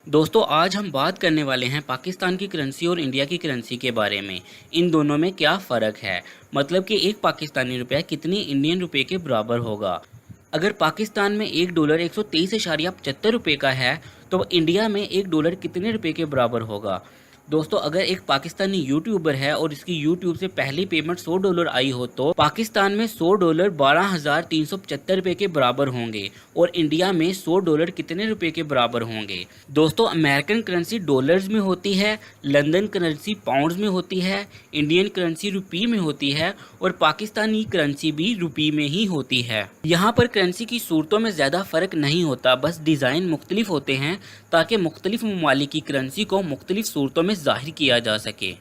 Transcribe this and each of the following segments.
दोस्तों आज हम बात करने वाले हैं पाकिस्तान की करेंसी और इंडिया की करेंसी के बारे में। इन दोनों में क्या फ़र्क है, मतलब कि एक पाकिस्तानी रुपया कितनी इंडियन रुपए के बराबर होगा। अगर पाकिस्तान में $1 123.75 का है तो इंडिया में $1 कितने रुपए के बराबर होगा। दोस्तों अगर एक पाकिस्तानी यूट्यूबर है और इसकी यूट्यूब से पहली पेमेंट $100 आई हो तो पाकिस्तान में $100 12,375 के बराबर होंगे और इंडिया में $100 कितने रुपए के बराबर होंगे। दोस्तों अमेरिकन करेंसी डॉलर्स में होती है, लंदन करेंसी पाउंड्स में होती है, इंडियन करेंसी रुपी में होती है और पाकिस्तानी करेंसी भी रुपी में ही होती है। यहाँ पर करेंसी की सूरतों में ज़्यादा फ़र्क नहीं होता, बस डिज़ाइन मुख्तलिफ होते हैं ताकि मुख्तलिफ ममालिक की करेंसी को मुख्तलिफ सूरतों में ज़ाहिर किया जा सके।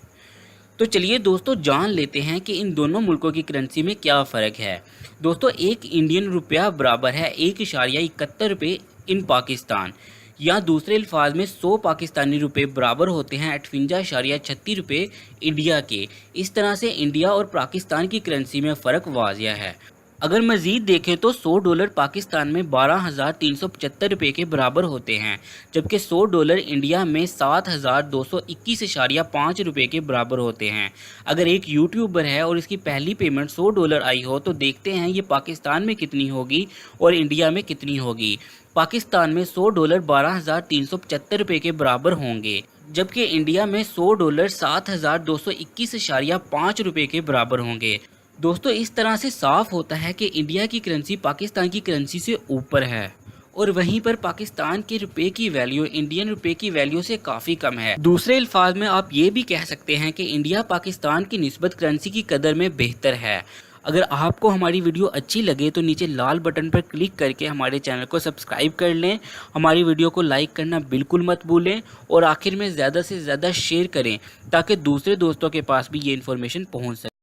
तो चलिए दोस्तों जान लेते हैं कि इन दोनों मुल्कों की करेंसी में क्या फ़र्क है। दोस्तों एक इंडियन रुपया बराबर है 1.71 रुपये इन पाकिस्तान, या दूसरे अल्फाज में 100 पाकिस्तानी रुपए बराबर होते हैं 58.36 रुपये इंडिया के। इस तरह से इंडिया और पाकिस्तान की करेंसी में फ़र्क वाज़िया है। अगर मज़ीद देखें तो $100 पाकिस्तान में 12,375 रुपये के बराबर होते हैं, जबकि $100 इंडिया में 7,221.5 रुपये के बराबर होते हैं। अगर एक यूट्यूबर है और इसकी पहली पेमेंट $100 आई हो तो देखते हैं ये पाकिस्तान में कितनी होगी और इंडिया में कितनी होगी। पाकिस्तान में $100 12,375 रुपये के बराबर होंगे, जबकि इंडिया में $100 7,221.5 रुपये के बराबर होंगे। दोस्तों इस तरह से साफ होता है कि इंडिया की करेंसी पाकिस्तान की करेंसी से ऊपर है और वहीं पर पाकिस्तान के रुपए की वैल्यू इंडियन रुपए की वैल्यू से काफ़ी कम है। दूसरे अल्फाज में आप ये भी कह सकते हैं कि इंडिया पाकिस्तान की निस्बत करेंसी की कदर में बेहतर है। अगर आपको हमारी वीडियो अच्छी लगे तो नीचे लाल बटन पर क्लिक करके हमारे चैनल को सब्सक्राइब कर लें, हमारी वीडियो को लाइक करना बिल्कुल मत भूलें और आखिर में ज़्यादा से ज़्यादा शेयर करें ताकि दूसरे दोस्तों के पास भी ये इन्फॉर्मेशन पहुंच सके।